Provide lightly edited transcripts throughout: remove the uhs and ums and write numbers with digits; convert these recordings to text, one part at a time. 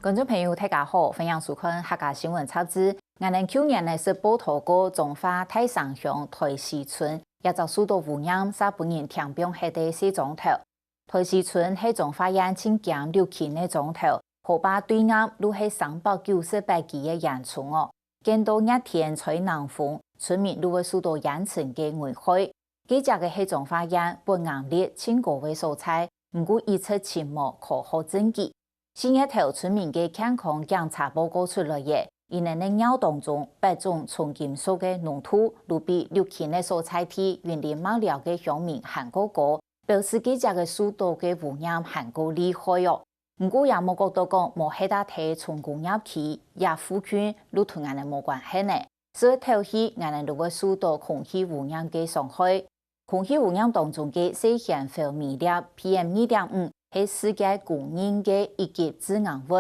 观众朋友，大家好，欢迎收看客家新闻插枝。我们去年是报道过中华太上乡台西村一座受到污染、使本人停病下的四钟头。台西村是中华烟青江流起的钟头，河坝对岸都是398基的烟囱哦。见到热天吹南风，村民都会受到烟尘的危害。几只的黑中华烟本硬烈，千个位蔬菜，不过一切沉默，可好证据。新一头村民嘅健康检查报告出来嘅，因为ใน尿当中8种重金属嘅浓度，都比流行嘅蔬菜体原嚟买了嘅乡民含高高，表示几只嘅受到嘅污染含高厉害哦。不过也冇觉得讲冇喺大體從工業區也附近都同人哋冇關係呢，所以頭起人哋都會受到空氣污染嘅傷害。空氣污染當中嘅細項非微粒 PM2.5。係世界公認嘅一級致癌物。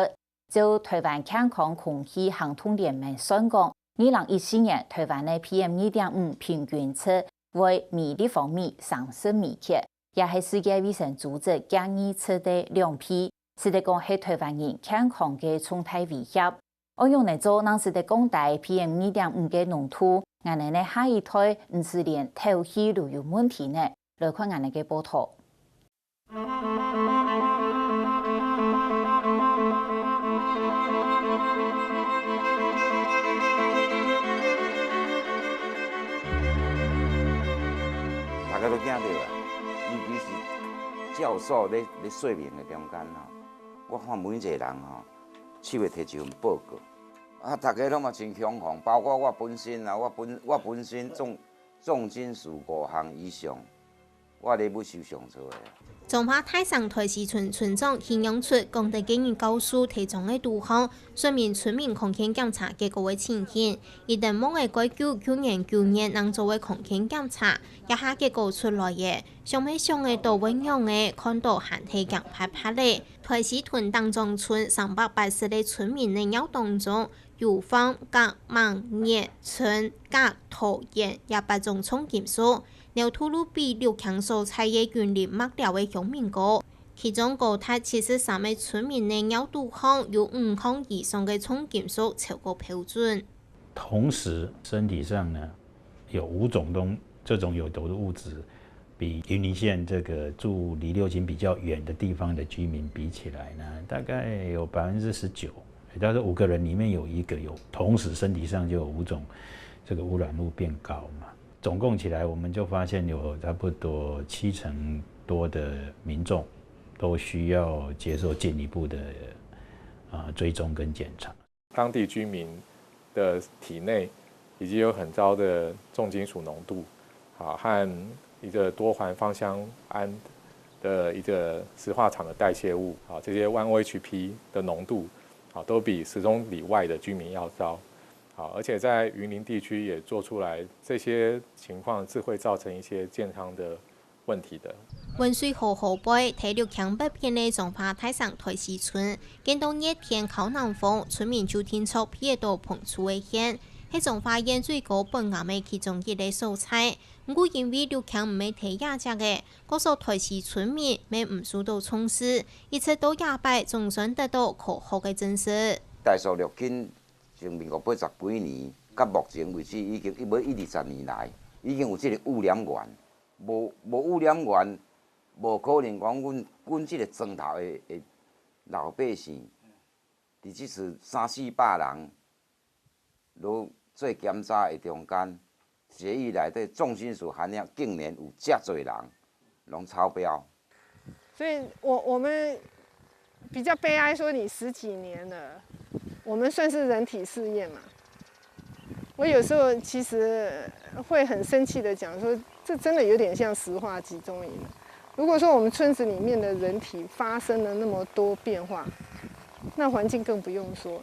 就台灣健康空氣行動聯盟宣講，2014年台灣嘅 PM2.5平均值為每立方米30微克，也係世界衛生組織建議值的2倍，是得講係台灣人健康嘅重大威脅。我用嚟做，當時的降低 PM2.5嘅濃度，我哋嘅下一代唔是連頭氣都有問題呢。來看我哋嘅報道。大家都驚到啊！尤其是教授咧說明嘅中間吼，我看每一個人吼，手會摕一份報告，啊，大家攏嘛真恐慌，包括我本身啊，我本身重金屬5項以上，我咧要收上做嘅。中華太上台西村村長形容出功德建議告訴提倡的杜項，說明村民空間檢查結果的情形。一旦某個該舊9年能做嘅空間檢查，一下結果出來嘅，上面上嘅都會讓嘅看到寒氣強拍拍咧。台西屯當中村380個村民嘅尿當中，有放鎘、錳、鎳、氚、鎘、土、鹽也8種重金屬。尿吐露比流強蔬菜嘅原料麥料嘅鄉民高，其中高達73個村民嘅尿度項有5項以上嘅重金屬超過標準。同時，身體上呢有5種這種有毒的物質，比雲林縣這個住離六輕比較遠的地方的居民比起來呢，大概有19%，也就是5個人裡面有1個有，同時身體上就有5種這個污染物變高嘛。總共起來，我們就發現有差不多70%多的民眾都需要接受進一步的追蹤跟檢查。當地居民的體內已經有很高的重金屬濃度，和一個多環芳香胺的一個石化廠的代謝物，這些 1-OHP 的濃度都比10公里外的居民要高。而且在雲林地區也做出來，這些情況是會造成一些健康的問題的。溫水河河背體力強北片的中華太上台西村，見到熱天靠南風，村民就聽說皮到碰觸危險，係中華煙最高本癌的其中一類蔬菜。不過因為流強唔係睇亞隻嘅，嗰所台西村民咪唔受到重視，一直到亞伯總算得到可靠嘅證實。大數流經從民國80幾年，到目前為止已經20年來，已經有這個污染源。無污染源，無可能講阮這個莊頭的老百姓，佇即是300-400人，都做檢查的中間，血液內底重金屬含量竟然有這麼多人攏超標。所以我們比較悲哀，說你10幾年了。我們算是人體試驗嘛？我有時候其實會很生氣的講說，這真的有點像石化集中營。如果說我們村子裡面的人體發生了那麼多變化，那環境更不用說了。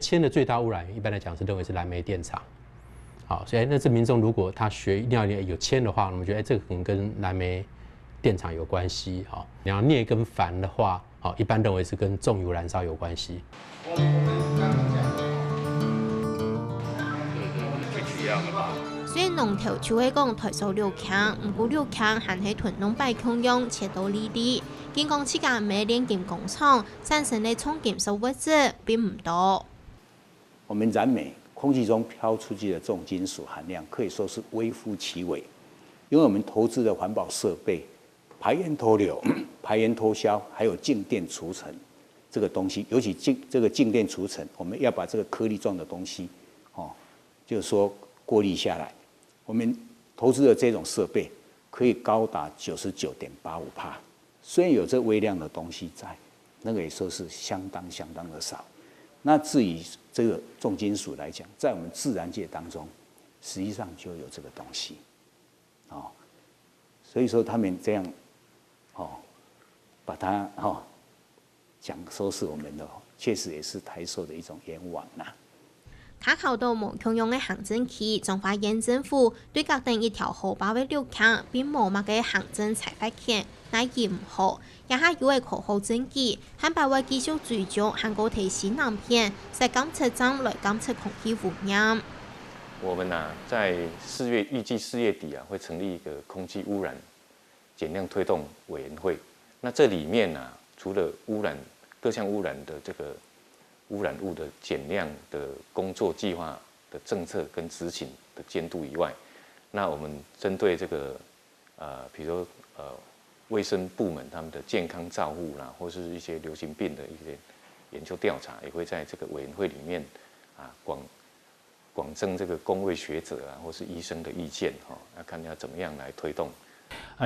鉛的最大污染源一般來講是認為是燃煤電廠。好，所以那這民眾如果他學尿裡有鉛的話，我們覺得這個可能跟燃煤電廠有關係。好，然後鎳跟钒的話，好，一般認為是跟重油燃燒有關係。雖然龍頭就係講台數流強，唔過流強還係屯東北共用，切到哩哩。经过7家美炼金工厂产生的重金属物质并不多。我们燃煤空气中飘出去的重金属含量可以说是微乎其微，因为我们投资的环保设备、排烟脱硫、排烟脱硝，还有静电除尘这个东西，尤其这个静电除尘，我们要把这个颗粒状的东西，就是说过滤下来。我们投资的这种设备可以高达99.85%，虽然有这微量的东西在，那个也说是相当的少。那至于这个重金属来讲，在我们自然界当中，实际上就有这个东西，所以说他们这样，把它讲说是我们的，确实也是台塑的一种冤枉呐。卡考到无强用的行政区，中华县政府对各等一条河坝的流强，并无乜嘅行政裁罚权，乃严唔好，也下有嘅可好证据，汉白话继续追踪韩国提新南片，在监测站来监测空气污染。我们在预计4月底会成立一个空气污染减量推动委员会。那这里面除了各项污染的这个污染物的减量的工作计划的政策跟执行的监督以外，那我们针对这个比如说卫生部门他们的健康照护啦，或是一些流行病的一些研究调查，也会在这个委员会里面广征这个公卫学者或是医生的意见要看要怎么样来推动。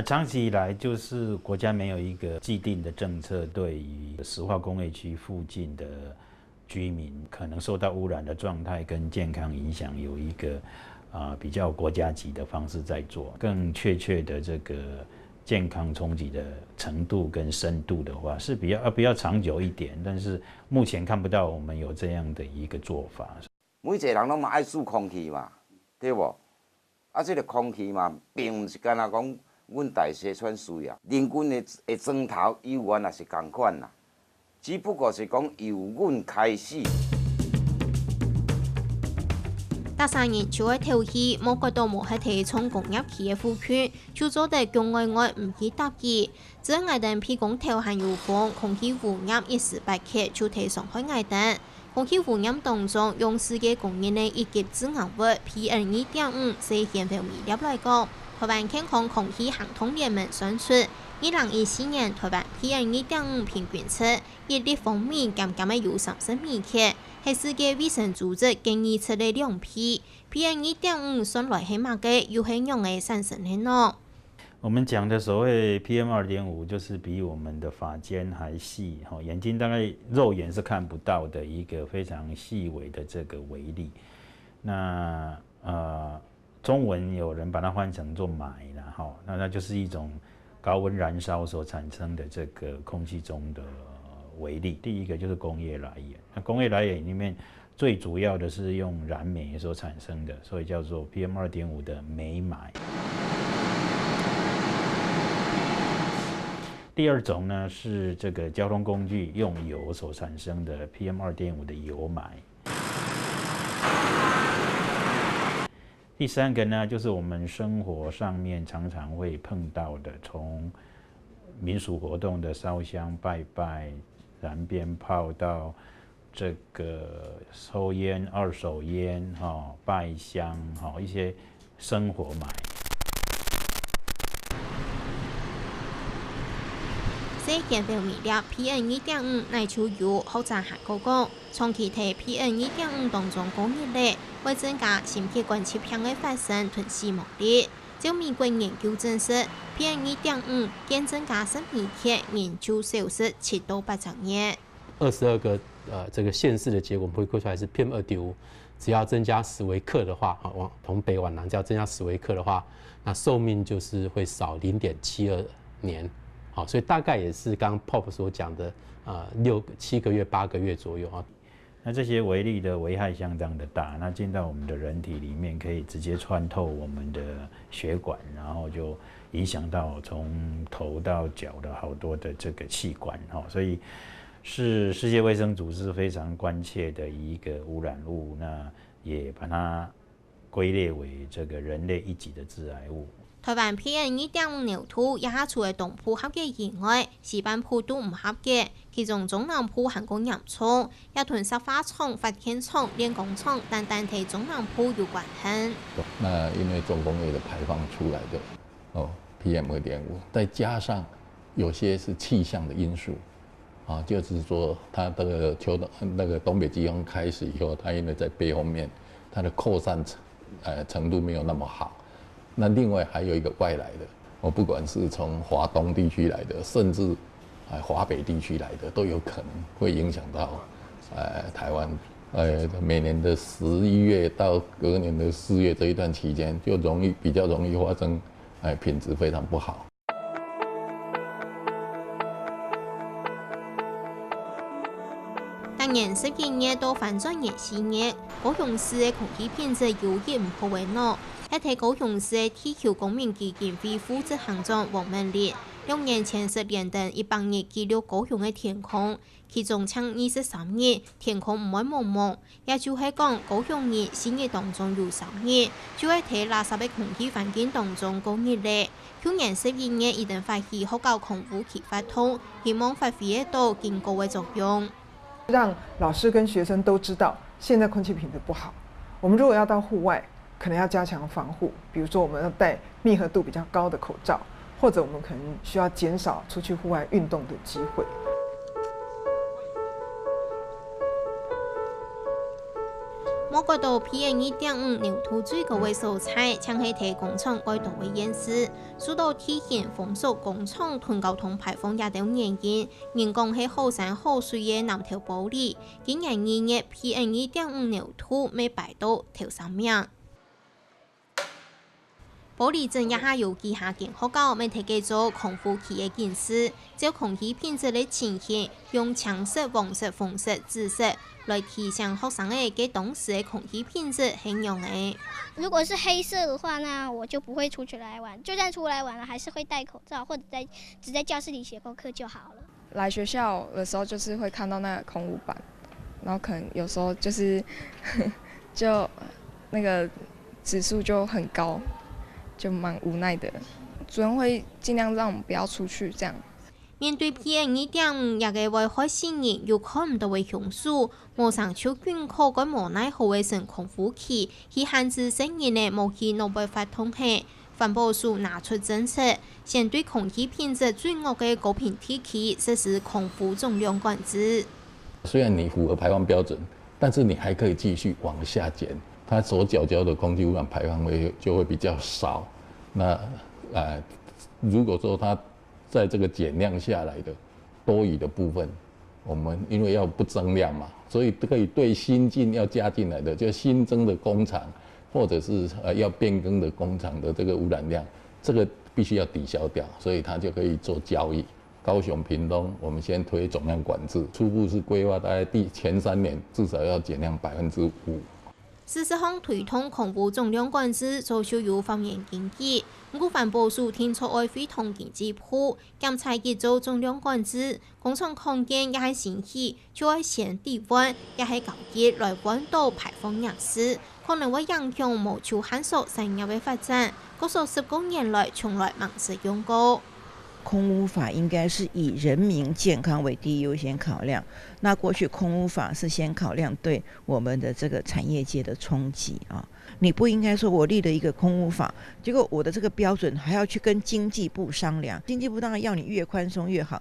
长期以来就是国家没有一个既定的政策，对于石化工业区附近的居民可能受到污染的状态跟健康影响有一个比较国家级的方式在做，更确切的这个健康冲击的程度跟深度的话是比较长久一点，但是目前看不到我们有这样的一个做法。每一个人拢嘛爱吸空气嘛，对不？这个空气嘛，并不是干那讲阮大西村需要，人均的砖头油源也是同款啦，只不过是讲由阮开始。大三年就喺投資，冇覺到冇喺提倡工業企業附區，就做得強外唔去搭機。只係等批工投限有風，空氣污染一時白劇就提上海外等。空氣污染當中，用世界公認嘅一級致癌物 PM2.5 是顯微微粒來講，台灣健康空氣行動聯盟算出，2014年台灣 PM2.5 平均值1立方米減嘅有30米克。係世界衛生組織建議出的2批 PM2.5 算來係乜嘅，又係用嚟產生的呢？我們講的所謂 PM2.5，就是比我們的髮尖還細，眼睛大概肉眼是看不到的一個非常細微的這個微粒。那中文有人把它換成做霾啦，那它就是一種高溫燃燒所產生的這個空氣中的微粒。第一個就是工業來源，那工業來源裡面最主要的是用燃煤所產生的，所以叫做 PM2.5 的煤霾。第二種呢是這個交通工具用油所產生的 PM2.5 的油霾。第三個呢就是我們生活上面常常會碰到的，從民俗活動的燒香拜拜、燃鞭炮到這個抽煙、二手煙、拜香、一些生活霾。世界表面粒 PM2.5 乃就有學者下個講，長期喺 PM2.5 當中工業咧，會增加心血管疾病嘅發生同死亡率。就美國研究證實 ，PM2.5 現增加生命體研究消失7到8場年。22個這個縣市的結果，我們會歸出來是 PM2.5，只要增加10微克的話，從北往南只要增加10微克的話，那壽命就是會少0.72年。好，所以大概也是剛 Pop 所講的7個月、8個月左右啊。那這些微粒的危害相當的大，那進到我們的人體裡面，可以直接穿透我們的血管，然後就影響到從頭到腳的好多的這個器官，所以是世界衛生組織非常關切的一個污染物，那也把它歸列為這個人類一級的致癌物。台灣 PM2.5 牛肚也係除了東部合格以外，西半部都唔合格，其中中南部很過嚴重，也同石化廠、發電廠、煉鋼廠等等同中南部有關係。那因為重工業的排放出來的PM2.5，再加上有些是氣象的因素，就是說它這個東北季風開始以後，它因為在背後面，它的擴散程度沒有那麼好。那另外還有一個外來的，不管是從華東地區來的，甚至華北地區來的，都有可能會影響到台灣。每年的11月到隔年的4月這一段期間，就比較容易發生品質非常不好。當年12月到反轉年4月，高雄市嘅空氣品質有益唔好為孬。係睇高雄市嘅地球公民基金會副執行長王文烈，2年前10連登100日記錄高雄嘅天空，其中前23日天空唔會蒙蒙，也就係講高雄日4日當中有3日，就係睇垃圾嘅空氣環境當中高熱咧。去年12月已經發起學校空污期發通，希望發揮到更高嘅作用，讓老師跟學生都知道現在空氣品質不好，我們如果要到戶外，可能要加強防護，比如說我們要戴密合度比較高的口罩，或者我們可能需要減少出去戶外運動的機會。我覺得 PM2.5 牛肚最高嘅素材，將係睇工廠改動嘅演示，受到體現封鎖工廠同交通排放也等原因，人工係好山好水嘅南條玻璃，今年2月 PM2.5 牛肚未排到頭3名。玻璃樽也係有記下見學校未提及做空污期嘅件事，照空氣品質嘅呈現，用橙色、黃色、紅色、紫色來提醒學生嘅當時嘅空氣品質形容嘅。如果是黑色的話，那我就不會出去來玩，就算出來玩了，還是會戴口罩，或者只在教室裡寫功課就好了。來學校的時候，就是會看到那個空污板，然後可能有時候就是就那個指數就很高。就蠻無奈的，主任會盡量讓我們不要出去，這樣。面對 PM2.5 也嘅危害性人又看唔到嘅凶數，馬上就捐課該無奈何嘅成空污期，去限制成人嘅無去腦部發通氣。環保署拿出政策，先對空氣品質最惡嘅高頻地區實施空污總量管制。雖然你符合排放標準，但是你還可以繼續往下減。它所繳交的空氣污染排放就會比較少。那如果說它在這個減量下來的多餘的部分，我們因為要不增量嘛，所以可以對新進要加進來的，就新增的工廠或者是要變更的工廠的這個污染量，這個必須要抵消掉，所以它就可以做交易。高雄、屏東，我們先推總量管制，初步是規劃大概前3年至少要減量5%。事實上，推動空污總量管制就需要方面經濟。不過環保署聽說愛非同經濟部檢查結做總量管制，工廠空間也係先起，就係先低溫，也係高熱來溫度排放樣式，可能會影響無處限數產業嘅發展。嗰數10多年來從來冇使用過。空污法應該是以人民健康為第一優先考量。那過去空污法是先考量對我們的這個產業界的衝擊啊，你不應該說我立了一個空污法，結果我的這個標準還要去跟經濟部商量，經濟部當然要你越寬鬆越好。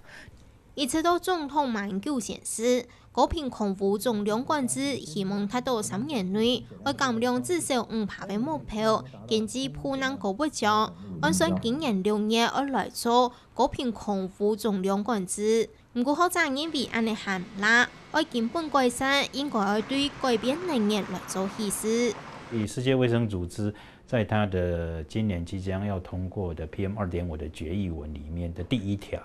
一直到總統馬英九顯示，高頻空污總量管制希望達到3年內會減量至少5%嘅目標，經濟部能夠不將按算今年6月而來做高頻空污總量管制。唔過學者認為安尼還唔啦，要根本改善應該要對改變能源來做稀釋。以世界衛生組織在它的今年即將要通過的 PM2.5 的決議文裡面的第1條，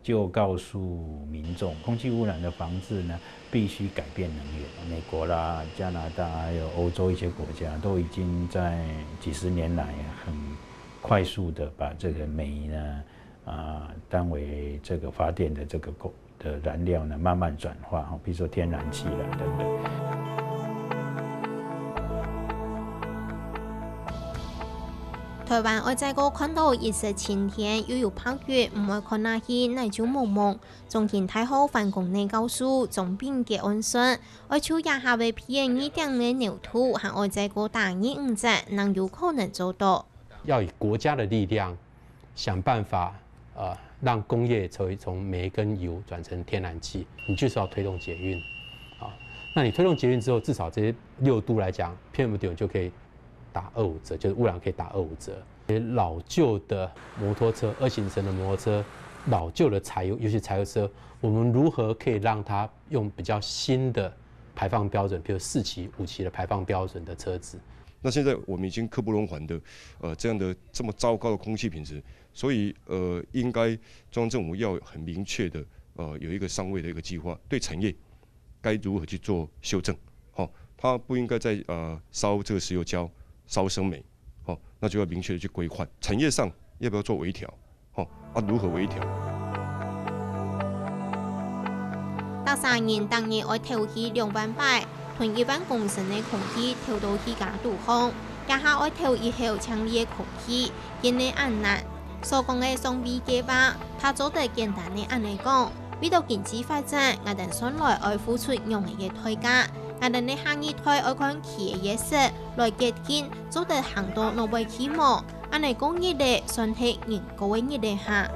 就告訴民眾，空氣污染的防治呢，必須改變能源。美國啦、加拿大還有歐洲一些國家，都已經在幾十年來很快速的把這個煤呢，當為這個發電的這個的燃料呢，慢慢轉化，比如說天然氣啦等等。台灣愛在個看到一色晴天，又有泡月，唔會看那些那就蒙蒙。中天太后反攻內告訴總兵嘅安順，愛超也下為 PM2.5嘅牛兔，和愛在個大義5隻，能有可能做到。要以國家的力量想辦法，讓工業從煤跟油轉成天然氣，你就是要推動捷運，啊，那你推動捷運之後，至少這些6都來講 PM2.5就可以打25折，就是污染可以打25折。老舊的摩托車，2行程的摩托車，老舊的柴油，尤其柴油車，我們如何可以讓它用比較新的排放標準，比如4期、5期的排放標準的車子？那现在我们已經刻不容緩的，這樣的這麼糟糕的空氣品質，所以應該中央政府要很明確的，有一個上位的一個計劃，對產業該如何去做修正，好，它不應該再燒這個石油焦、燒生煤，好，那就要明確的去規劃，產業上要不要做微調，好，如何微調？大3年當年愛投去2萬塊。囤1萬公升的空氣投到氣家杜方，也下愛投以後強烈的空氣，因為按難。所講的雙 B 計劃，他做得簡單的按嚟講，為到經濟發展，我哋上來愛付出用嘅代價，我哋嘅行業台愛看企業業績來結緊，做得行到挪威起模，按嚟講熱力算係人高嘅熱力下。